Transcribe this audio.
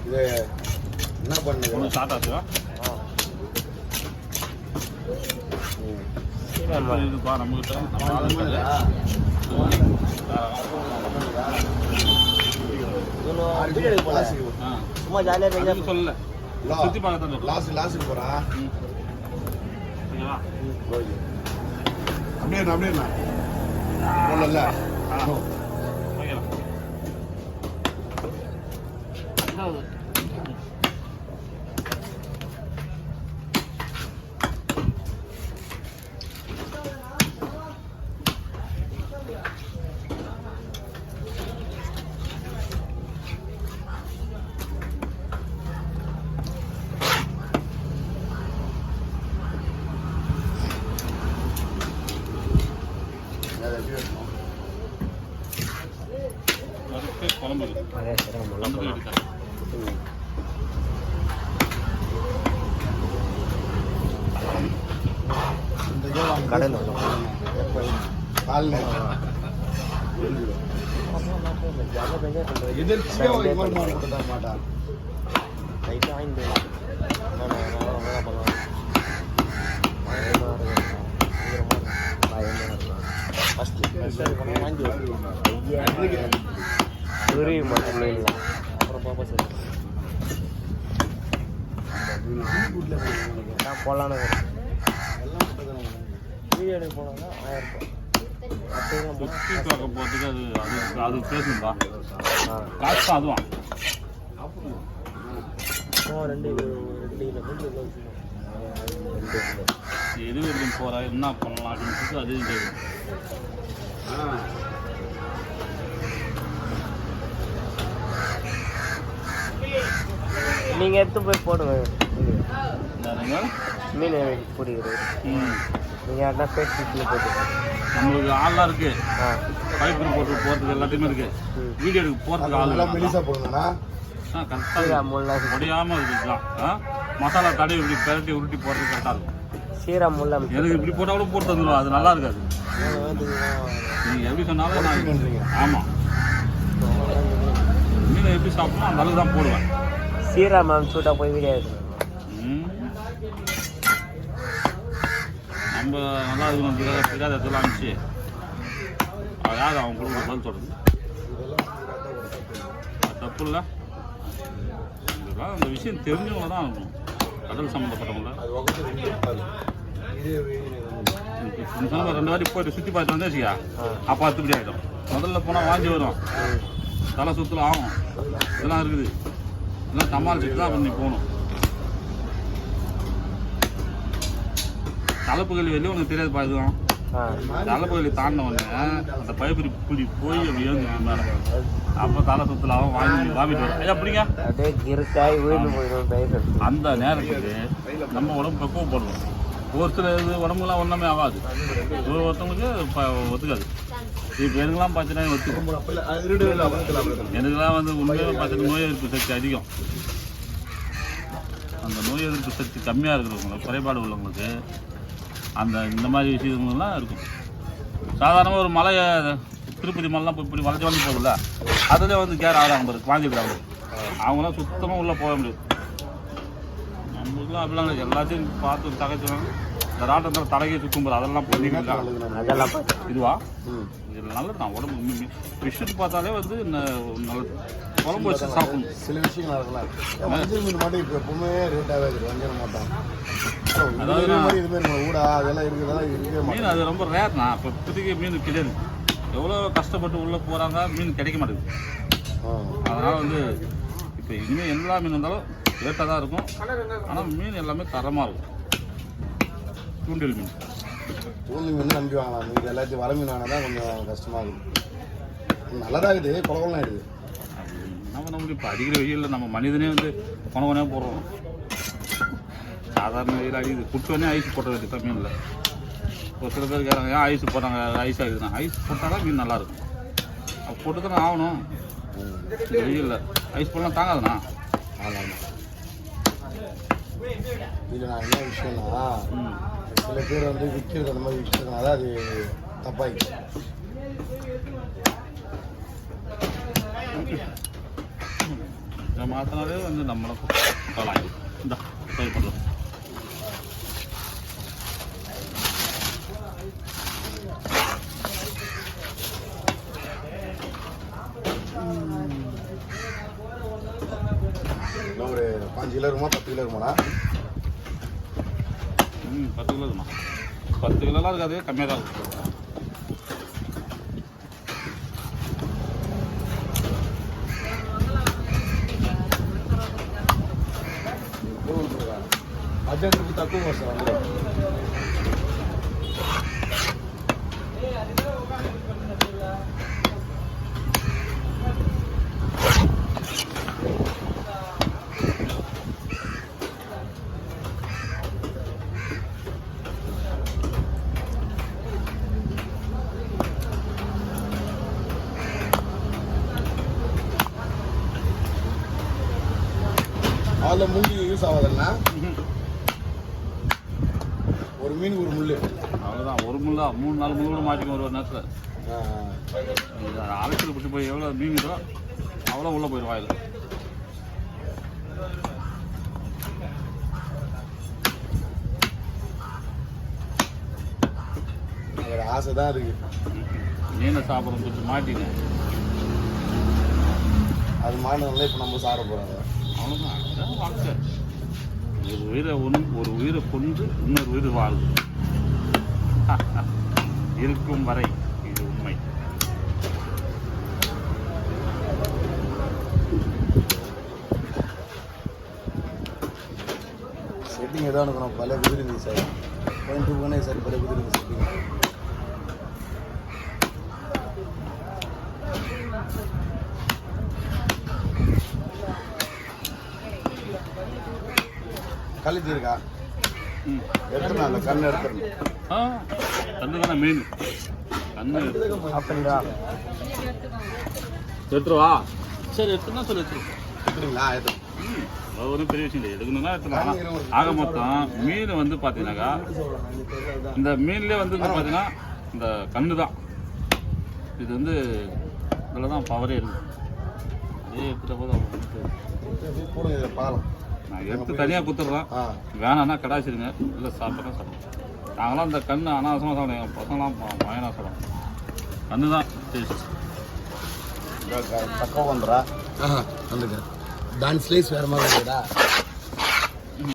இது என்ன பண்ணுங்க ஒன்று ஸ்டார்ட் ஆச்சுவா இதுப்பா நம்மகிட்ட சும்மா ஜாலியாக சொல்லல சுற்றி பார்க்க லாஸ்ட் போகிறான் அப்படியே போடல குழம்பு கடையில் மாட்டான் அப்புறம் பாப்பா சார் நான் போகலான்னு வீடியோ எடுக்க போனோம்னா 1000 ரூபா சுற்றி பார்க்க போகிறதுக்கு அது பேசணும்பா காசு அதுவும் ரெண்டு எது வரைக்கும் போகிறா என்ன பண்ணலாம் அப்படின்னு சொல்லிட்டு அது கேட்கும் நீங்கள் எடுத்து போய் போடுங்க மீன் பிடிக்கிறது நீங்கள் யாருன்னா ஃபேஸ்புக்கில் போட்டு நம்மளுக்கு ஆள்லாம் இருக்கு பைப்பு போட்டு போகிறதுக்கு எல்லாத்தையுமே இருக்கு வீடியோ எடுக்க போகிறதுக்கு ஆள் மெலிசா போடுங்கண்ணா கரெக்டாக முடியாமல் இருக்குதான் மசாலா தடவை இப்படி பெரட்டி உருட்டி போடுறது கரெக்டாக இருக்கும் சீரா முல்லை எனக்கு இப்படி போட்டாலும் போட்டு தந்துடுவா அது நல்லா இருக்காது நீங்கள் எப்படி சொன்னாலும் நான் ஆமாம் மீனை எப்படி சாப்பிடணும் அந்த அளவுக்கு தான் போடுவேன் சீரா மேம் சூட்டாக போய் வீடியோ எடுக்கணும் நம்ம நல்லா இருக்கணும் பிரியாத இடத்துல அனுப்பிச்சு யார் அவன் கொடுக்க பதில் சொல்கிறது தப்பு இல்லை இதெல்லாம் அந்த விஷயம் தெரிஞ்சவங்க தான் இருக்கணும் கடல் சம்மந்தப்பட்டவங்கள 2 வாட்டி போயிட்டு சுற்றி பார்த்து வந்து வச்சுக்கா அப்போ அத்துப்படி ஆகிடும் முதல்ல போனால் வாங்கி வரும் தலை சுற்றுல ஆகும் இதெல்லாம் இருக்குது இதெல்லாம் சமாளிச்சுட்டு தான் பண்ணி போகணும் தலைப்புகள் வெளியே உனக்கு தெரியாது பாதுதான் தலைப்புகளை தாண்டின உடனே அந்த பைப்பு இப்படி போய் அப்படி ஏந்து மேலே அப்போ தலை சுற்றலாகவும் வாங்கிட்டு வரும் ஐயா அப்படிங்க அந்த நேரத்துக்கு நம்ம உடம்பு பக்குவப்படுவோம் ஒரு சில இது உடம்புலாம் ஒன்றுமே ஆகாது ஒருத்தவங்களுக்கு ஒத்துக்காது இப்போ எனக்குலாம் பார்த்தீங்கன்னா எனக்குலாம் வந்து உண்மையாக பார்த்தீங்கன்னா நோய் எதிர்ப்பு சக்தி அதிகம் அந்த நோய் எதிர்ப்பு சக்தி கம்மியாக இருக்கிறவங்களுக்கு குறைபாடு உள்ளவங்களுக்கு இந்த மாதிரி விஷயங்கள்லாம் இருக்கும் சாதாரணமாக ஒரு மலையை திருப்பதி மலைலாம் இப்படி வளைச்சி வந்து போகுதுல்ல அதில் வந்து கேர் ஆகிறாங்க பாரு வாங்கிக்கிறாங்க அவங்களாம் சுத்தமாக உள்ளே போக முடியாது நம்மளுக்குலாம் அப்படிலாம் இல்லை எல்லாத்தையும் பார்த்து தகைச்சுவாங்க இந்த ராட்டத்தில் தலைகை சுற்றும் போது அதெல்லாம் பண்ணிக்கலாம் அதெல்லாம் இதுவா இது நல்லது நான் உடம்பு ஃபிஷ்ஷுன்னு பார்த்தாலே வந்து நல்லது குழம்பு வச்சு சாப்பிடணும் சில விஷயங்கள் இருக்கலாம் மஞ்சள் மீன் மட்டும் இப்போ எப்பவுமே ரேட்டாகவே இருக்குது வஞ்சிர மாட்டோம் அதாவது இதுமாரி ஊடா அதெல்லாம் இருக்குது மீன் அது ரொம்ப ரேர்ண்ணா இப்போ இப்போதைக்கு மீன் கிடையாது எவ்வளோ கஷ்டப்பட்டு உள்ளே போகிறாங்க மீன் கிடைக்க மாட்டேங்குது அதனால் வந்து இப்போ இனிமேல் எல்லா மீன் இருந்தாலும் ரேட்டாக தான் இருக்கும் ஆனால் மீன் எல்லாமே தரமாக இருக்கும் தூண்டில் மீன் நம்பி வாங்கலாம் மீன் எல்லாத்தையும் வர மீன் வாங்கினா தான் கொஞ்சம் கஷ்டமாக இருக்குது நல்லதாக இருக்குது குழம்புலாம் ஆகிடுது என்ன பண்ண முடியும் இப்போ அடிக்கிற வெயிலில் நம்ம மனிதனே வந்து கொணவனே போடுறோம் சாதாரண வெயில் அடிக்குது குட்டோடனே ஐஸ் போட்ட வேண்டிய மீனில் ஒரு சில பேர் கேட்குறாங்க ஏன் ஐஸ் போட்டாங்க ஐஸ் ஆகிடுதுன்னா ஐஸ் போட்டால் தான் மீன் நல்லாயிருக்கும் அது போட்டு தானே ஆகணும் வெயிலில் ஐஸ் போடலாம் தாங்காதுண்ணா ஆமாம் இதில் நான் என்ன விஷயம்னா சில பேர் வந்து விற்கிறது அந்த மாதிரி விற்கிறதுனால அது தப்பாயிடுச்சு இதை மாற்றினாலே வந்து நம்மளை காலாகி இந்த ட்ரை பண்ணுறோம். இன்னும் ஒரு 5 கிலோ இருக்குமா 10 கிலோ இருக்குமாண்ணா? 10 கிலோ இருக்குமா? 10 கிலோலாம் இருக்காது, கம்மியாக தான் இருக்கும். బడ్జెట్కి తక్కువ వస్తుంది అందులో. அதில் முள்ளி யூஸ் ஆகாதுண்ணா? ஒரு மீன் ஒரு முள் அவ்வளோதான். ஒரு முள்ளா 3-4 முள்ளு கூட மாட்டிக்கும் ஒரு நேரத்தில். அழைச்சிட்டு பிடிச்சி போய் எவ்வளோ மீன் இதோ அவ்வளோ உள்ளே போயிடும் வாயில். அதோட ஆசை தான் இருக்குது. மீனை சாப்பிட்றோம் கொஞ்சம் மாட்டிங்க. அது மாட்டினால இப்போ நம்ம சாப்பிட போகிறாங்க. அவ்வளோதான். அதான் வாழ்க்கை. ஒரு உயிரை கொண்டு இன்னொரு உயிர் வாழுது. இருக்கும் வரை இது உண்மை. செட்டிங் ஏதோ இருக்கணும். பல குதிரைங்க சார் போயிட்டு போனே சார் பல குதிரைங்க செட்டிங். கழுத்து இருக்கா? எடுத்துடணும். அந்த கண்ணு எடுத்துடணும். கண்ணு தானே மெயின். கண்ணு அப்படிங்களா? எடுத்துருவா. சரி எடுத்துனா சொல்லி எடுத்துருவோம். எடுத்துருங்களா? எடுத்து அது ஒன்றும் பெரிய விஷயம் இல்லை. எடுக்கணும்னா எடுத்துக்கலாம். ஆக மொத்தம் மீன் வந்து பார்த்தீங்கன்னாக்கா இந்த மீன்லேயே வந்து பார்த்தீங்கன்னா இந்த கண்ணு தான். இது வந்து இதில் தான் பவரே இருக்குது. இதே எடுத்துகிட்ட போது போடுங்க. இதில் பாலம் நான் எடுத்து தனியாக கொடுத்துட்றேன். வேணான்னா கடாச்சிருங்க. இல்லை சாப்பிட்றா சாப்பிடுவோம். நாங்களாம் இந்த கண்ணு அனாவசமாக சாப்பிடுவோம். எங்கள் பசங்களாம் பயனாக சாப்பிடுவோம். கண்ணு தான் டேஸ்ட். తక్కువ కొందరా అందుకే దాని స్లైస్ వేరే మాదిరిదా